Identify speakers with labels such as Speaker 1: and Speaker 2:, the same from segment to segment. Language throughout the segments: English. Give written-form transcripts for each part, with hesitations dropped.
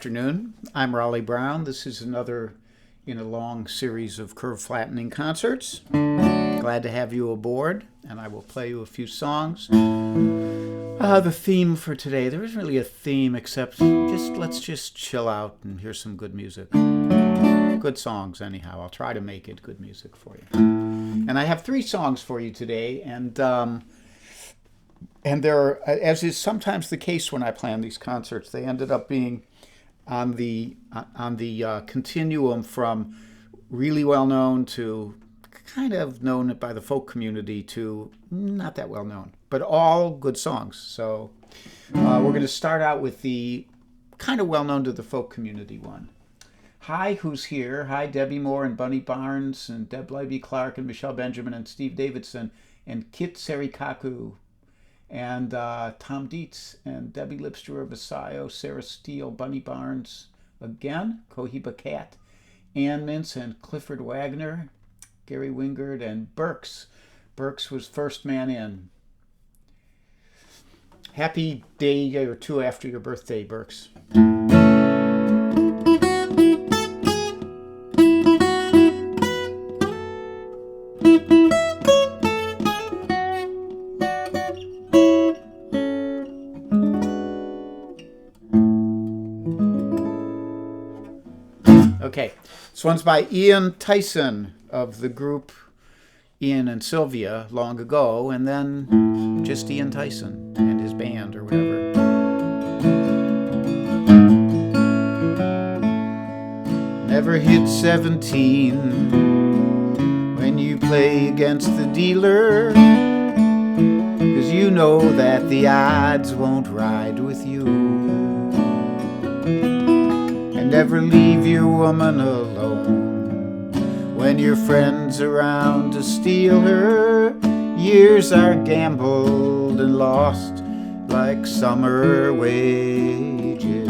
Speaker 1: afternoon. I'm Raleigh Brown. This is another in a long series of curve flattening concerts. Glad to have you aboard, and I will play you a few songs. The theme for today, there isn't really a theme except let's just chill out and hear some good music. Good songs anyhow. I'll try to make it good music for you. And I have 3 songs for you today, and there are, as is sometimes the case when I plan these concerts, they ended up being on the continuum from really well known to kind of known by the folk community to not that well known, but all good songs. So we're going to start out with the kind of well known to the folk community one. Hi, who's here? Hi, Debbie Moore and Bunny Barnes and Deb Levy Clark and Michelle Benjamin and Steve Davidson and Kit Serikaku and Tom Dietz and Debbie Lipster of Asayo, Sarah Steele, Bunny Barnes again, Cohiba Cat, Ann Mintz and Clifford Wagner, Gary Wingard and Burks. Burks was first man in. Happy day or 2 after your birthday, Burks. Okay, this one's by Ian Tyson of the group Ian and Sylvia long ago, and then just Ian Tyson and his band or whatever. Never hit 17 when you play against the dealer, 'cause you know that the odds won't ride with you. And never leave your woman alone when your friends around to steal her. Years are gambled and lost like summer wages,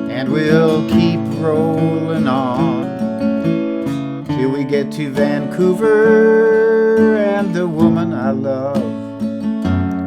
Speaker 1: and we'll keep rolling on till we get to Vancouver and the woman I love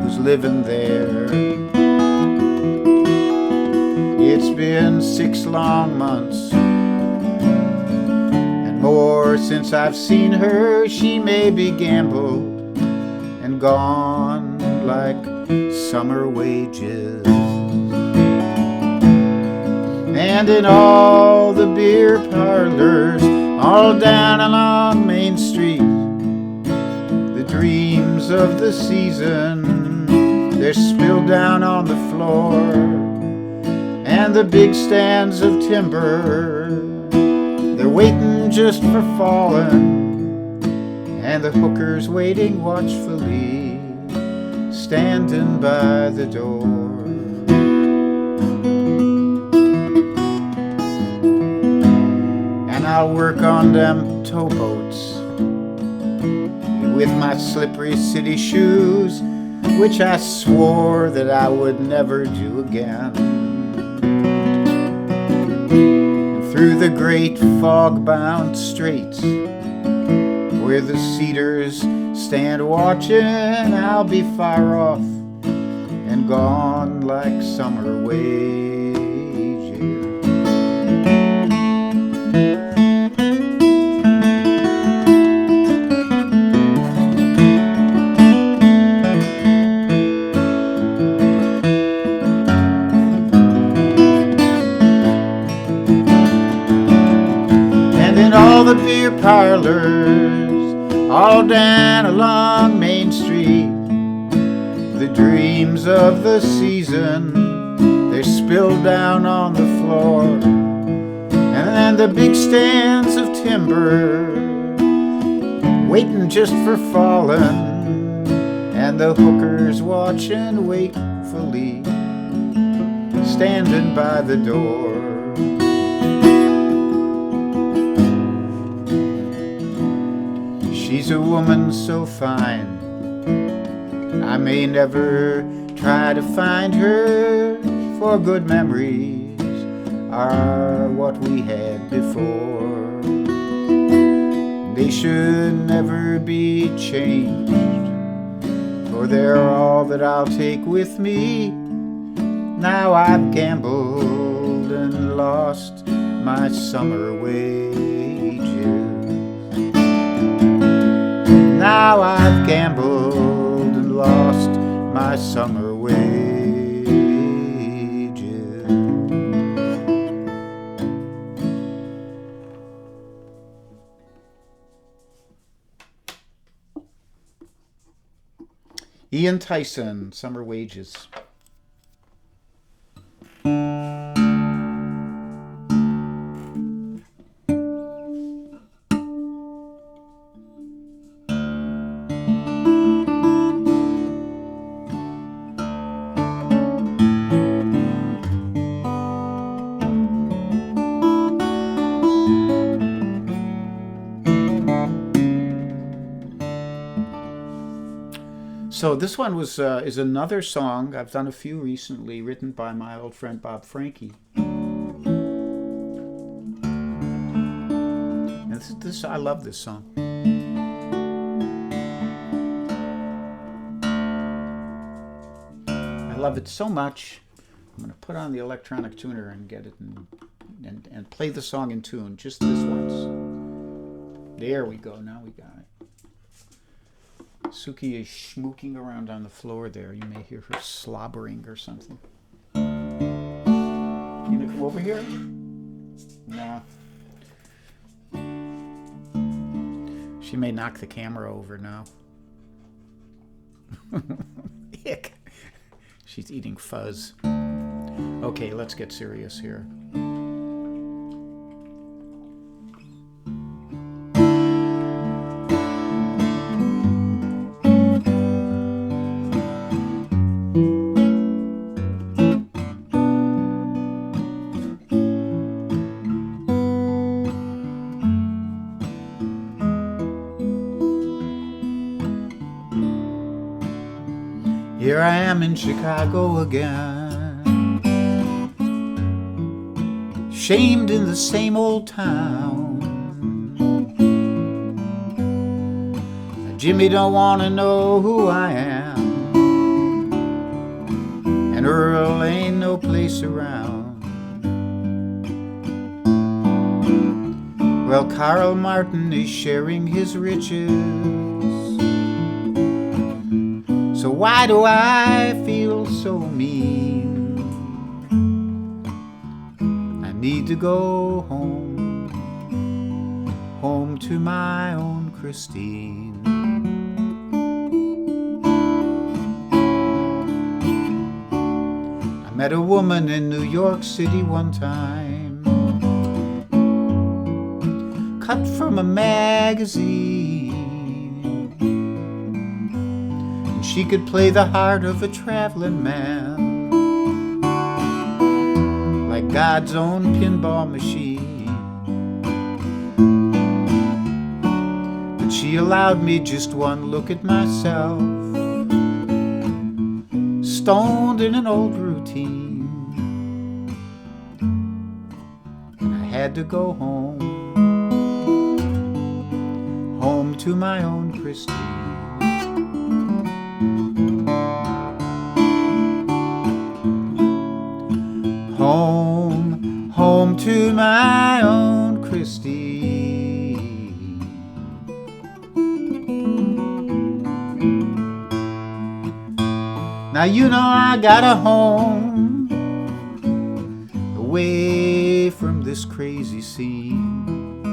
Speaker 1: who's living there. It's been 6 long months and more since I've seen her. She may be gambled and gone like summer wages. And in all the beer parlors all down along Main Street, the dreams of the season, they're spilled down on the floor. And the big stands of timber, they're waiting just for falling. And the hookers waiting watchfully, standing by the door. And I'll work on them towboats with my slippery city shoes, which I swore that I would never do again. Through the great fog-bound straits where the cedars stand watching, I'll be far off and gone like summer wages. All the beer parlors all down along Main Street, the dreams of the season, they're spilled down on the floor. And the big stands of timber waiting just for falling, and the hookers watching wakefully, standing by the door. She's a woman so fine, I may never try to find her, for good memories are what we had before. They should never be changed, for they're all that I'll take with me Now I've gambled and lost my summer wages. Now I've gambled and lost my summer wages. Ian Tyson, Summer Wages. So this one is another song. I've done a few recently, written by my old friend Bob Franke. And this I love this song. I love it so much. I'm going to put on the electronic tuner and get it and play the song in tune just this once. There we go. Now we got it. Suki is schmooking around on the floor there. You may hear her slobbering or something. You gonna come over here? No. She may knock the camera over now. Ick. She's eating fuzz. Okay, let's get serious here. Here I am in Chicago again, shamed in the same old town. Jimmy don't want to know who I am, and Earl ain't no place around. Well, Karl Martin is sharing his riches, so why do I feel so mean? I need to go home, home to my own Christine. I met a woman in New York City one time, cut from a magazine. She could play the heart of a traveling man, like God's own pinball machine. But she allowed me just one look at myself, stoned in an old routine. And I had to go home, home to my own Christine. Home, home to my own Christine. Now you know I got a home away from this crazy scene,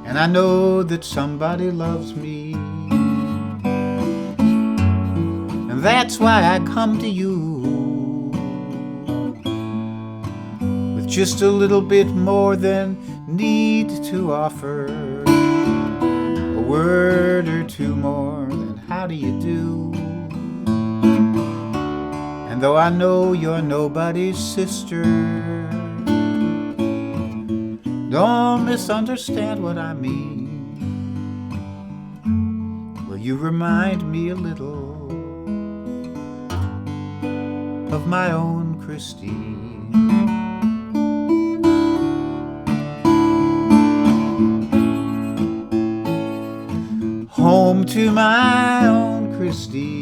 Speaker 1: and I know that somebody loves me, and that's why I come to you with just a little bit more than need to offer, a word or two more than how do you do. And though I know you're nobody's sister, don't misunderstand what I mean. Will you remind me a little of my own Christine? Home to my own Christine.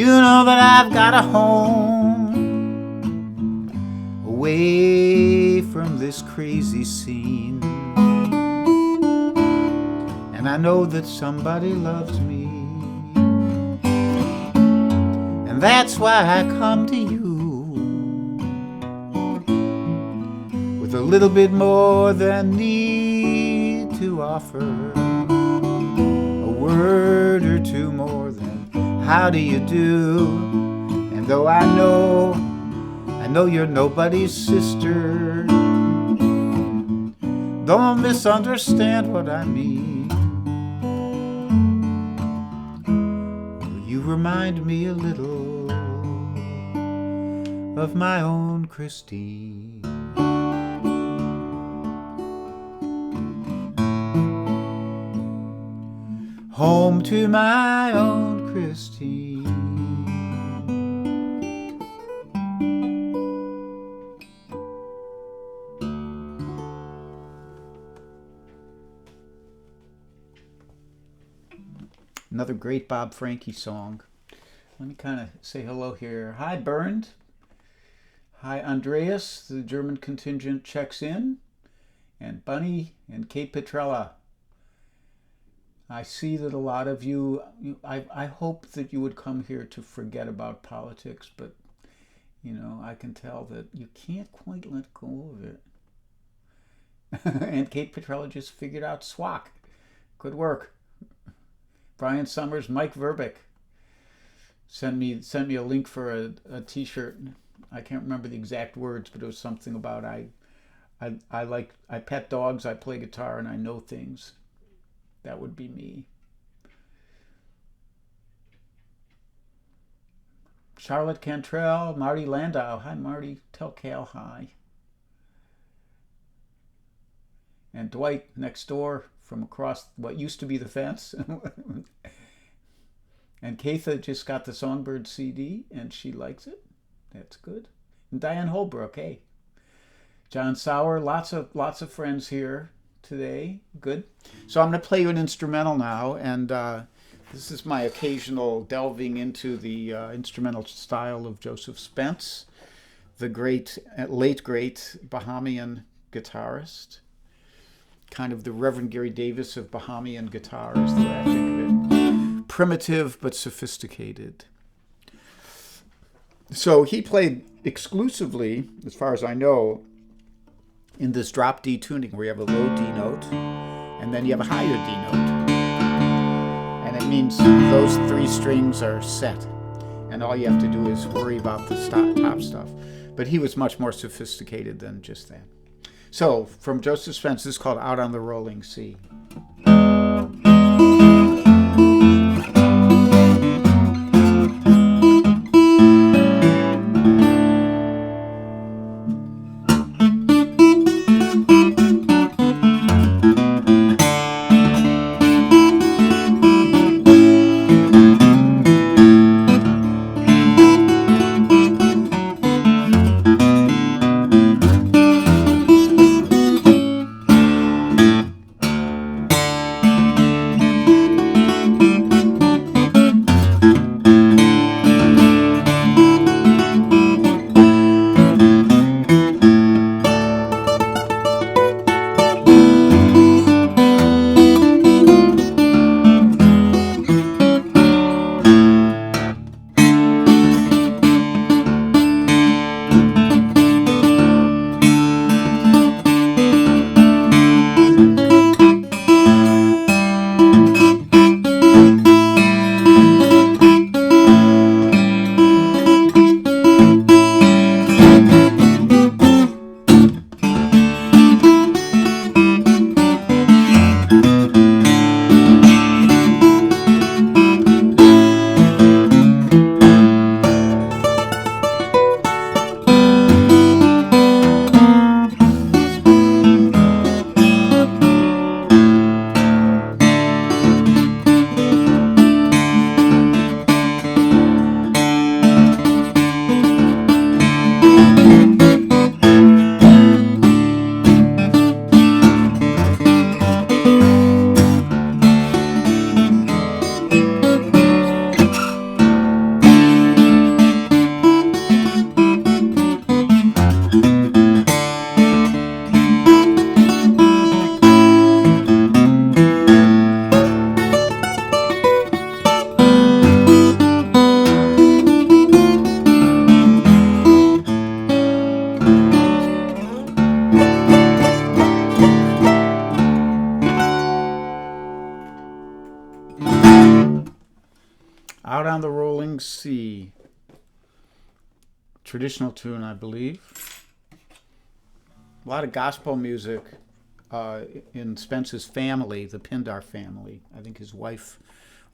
Speaker 1: You know that I've got a home away from this crazy scene, and I know that somebody loves me, and that's why I come to you with a little bit more than need to offer, a word or two more than how do you do. And though I know you're nobody's sister, don't misunderstand what I mean. You remind me a little of my own Christine. Home to my own Christine. Another great Bob Franke song. Let me kind of say hello here. Hi, Bernd. Hi, Andreas. The German contingent checks in. And Bunny and Kate Petrella. I see that a lot of you, I hope that you would come here to forget about politics, but, you know, I can tell that you can't quite let go of it. And Kate Petrella just figured out SWAC. Good work. Brian Summers, Mike Verbeck sent me a link for a t-shirt. I can't remember the exact words, but it was something about I pet dogs, I play guitar, and I know things. That would be me. Charlotte Cantrell, Marty Landau. Hi, Marty. Tell Cal hi. And Dwight next door from across what used to be the fence. And Katha just got the Songbird CD, and she likes it. That's good. And Diane Holbrook, hey. John Sauer, lots of friends here today. Good. So I'm going to play you an instrumental now, and this is my occasional delving into the instrumental style of Joseph Spence, the late great Bahamian guitarist, kind of the Reverend Gary Davis of Bahamian guitars, the way I think of it. Primitive but sophisticated. So he played exclusively, as far as I know, in this drop D tuning where you have a low D note and then you have a higher D note. And it means those three strings are set. And all you have to do is worry about the top stuff. But he was much more sophisticated than just that. So, from Joseph Spence, this is called Out on the Rolling Sea. King C. Traditional tune, I believe. A lot of gospel music in Spence's family, the Pindar family. I think his wife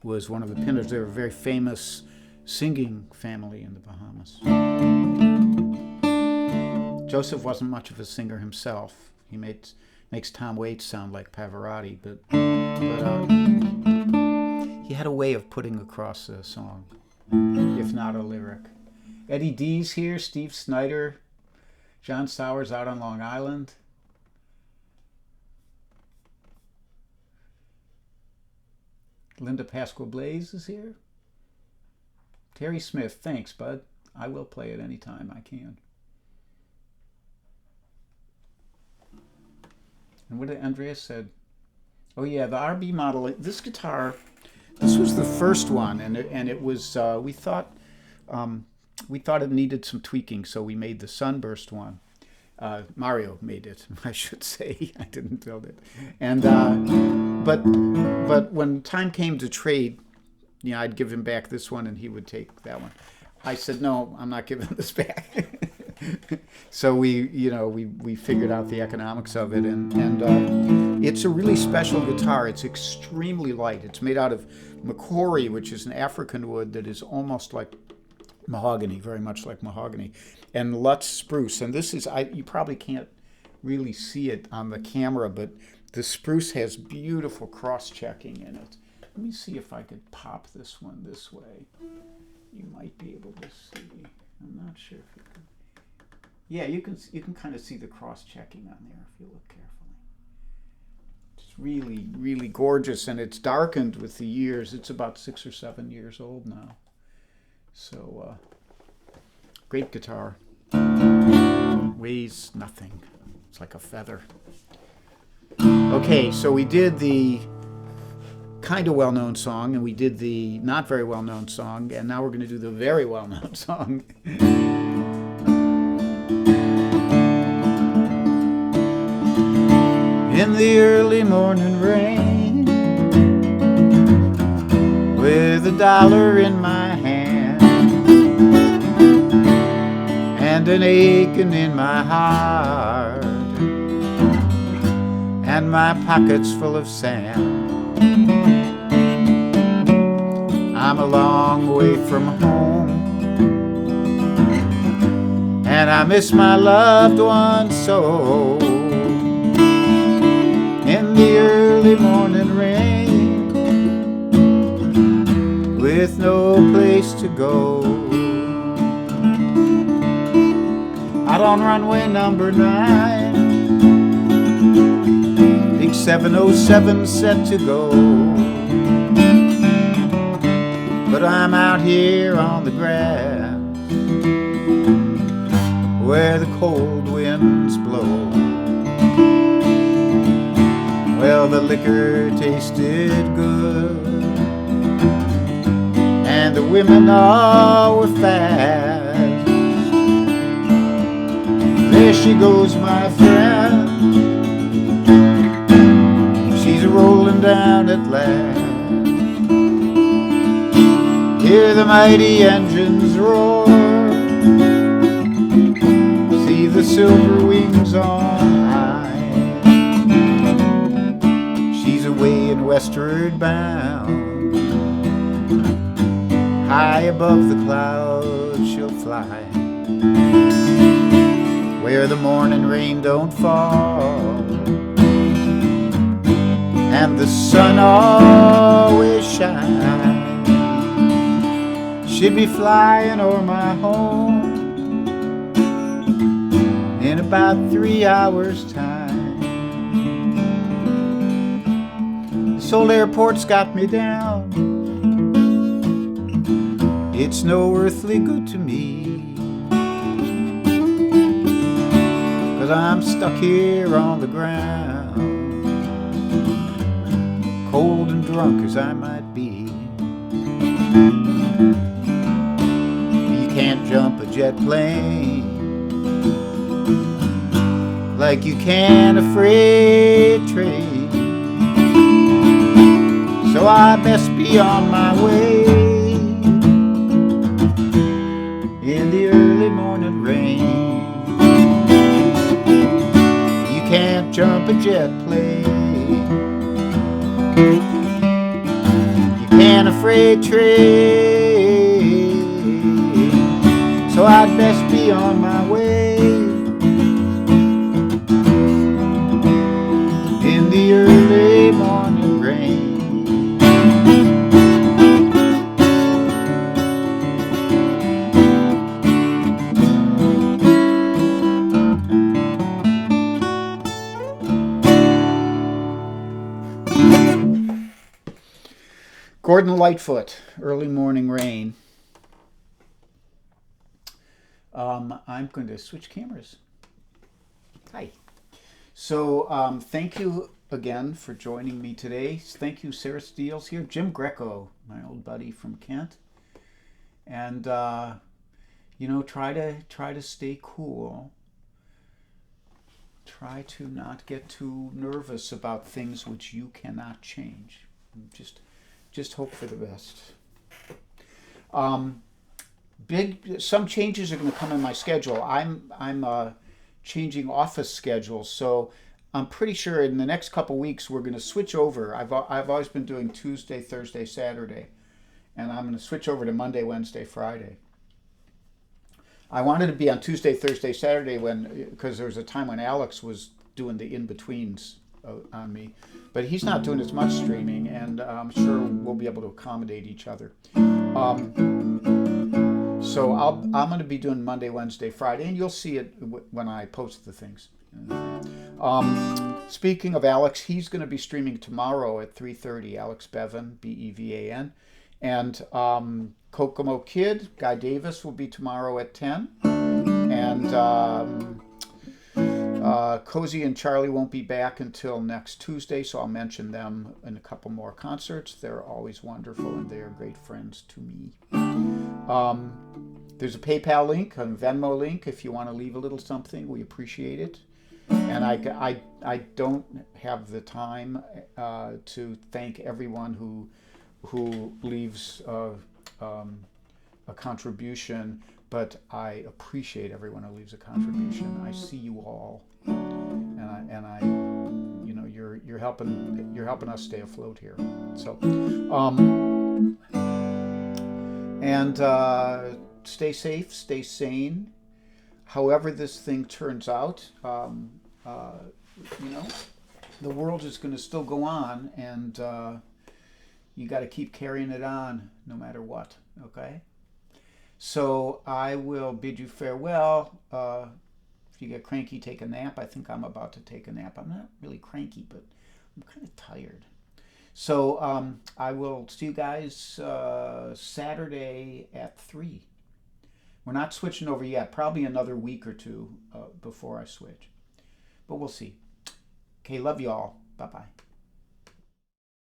Speaker 1: was one of the Pindars. They were a very famous singing family in the Bahamas. Joseph wasn't much of a singer himself. He makes Tom Waits sound like Pavarotti, but he had a way of putting across a song, if not a lyric. Eddie D's here, Steve Snyder, John Sowers out on Long Island. Linda Pasqua-Blaze is here. Terry Smith, thanks, bud. I will play it anytime I can. And what did Andreas said? Oh yeah, the RB model. This guitar, this was the first one, and it was we thought it needed some tweaking, so we made the Sunburst one. Mario made it, I should say. I didn't build it. And but when time came to trade, you know, I'd give him back this one, and he would take that one. I said, no, I'm not giving this back. So we figured out the economics of it, and it's a really special guitar. It's extremely light. It's made out of Macquarie, which is an African wood that is almost like mahogany, very much like mahogany, and Lutz spruce. And this is, you probably can't really see it on the camera, but the spruce has beautiful cross-checking in it. Let me see if I could pop this one this way. You might be able to see. I'm not sure if you can. Yeah, you can kind of see the cross-checking on there if you look carefully. It's really, really gorgeous, and it's darkened with the years. It's about 6 or 7 years old now. So, great guitar. Weighs nothing. It's like a feather. Okay, so we did the kind of well-known song, and we did the not very well-known song, and now we're going to do the very well-known song. In the early morning rain, with $1 in my hand and an aching in my heart and my pockets full of sand, I'm a long way from home and I miss my loved ones so. In the early morning rain, with no place to go, out on runway number 9, big 707 set to go, but I'm out here on the grass where the cold winds blow. Well, the liquor tasted good, and the women all were fat. There she goes, my friend, she's rolling down at last. Hear the mighty engines roar, see the silver wings on away and westward bound. High above the clouds she'll fly, where the morning rain don't fall and the sun always shines. She'll be flying o'er my home in about 3 hours' time. This old airport's got me down, it's no earthly good to me, 'cause I'm stuck here on the ground, cold and drunk as I might be. You can't jump a jet plane like you can a freight train, so I best be on my way up a jet plane. You can't afraid trade, so I'd best be on my way. In the early morning rain. Gordon Lightfoot, Early Morning Rain. I'm going to switch cameras. Hi. So thank you again for joining me today. Thank you, Sarah Steele's here. Jim Greco, my old buddy from Kent. And, you know, try to stay cool. Try to not get too nervous about things which you cannot change. Just hope for the best. Some changes are going to come in my schedule. I'm changing office schedules, so I'm pretty sure in the next couple weeks we're going to switch over. I've always been doing Tuesday, Thursday, Saturday, and I'm going to switch over to Monday, Wednesday, Friday. I wanted to be on Tuesday, Thursday, Saturday because there was a time when Alex was doing the in-betweens on me, but he's not doing as much streaming, and I'm sure we'll be able to accommodate each other. So I'm going to be doing Monday, Wednesday, Friday, and you'll see it when I post the things. Speaking of Alex, he's going to be streaming tomorrow at 3:30. Alex Bevan, Bevan, and Kokomo Kid, Guy Davis, will be tomorrow at 10, and Cozy and Charlie won't be back until next Tuesday, so I'll mention them in a couple more concerts. They're always wonderful, and they are great friends to me. There's a PayPal link, a Venmo link, if you want to leave a little something. We appreciate it. And I don't have the time to thank everyone who leaves a contribution, but I appreciate everyone who leaves a contribution. I see you all, and I you know, you're helping us stay afloat here. So stay safe, stay sane. However this thing turns out, you know, the world is going to still go on, and you got to keep carrying it on no matter what. Okay. So I will bid you farewell. If you get cranky, take a nap. I think I'm about to take a nap. I'm not really cranky, but I'm kind of tired. So I will see you guys Saturday at 3. We're not switching over yet. Probably another week or two before I switch. But we'll see. Okay, love you all. Bye-bye.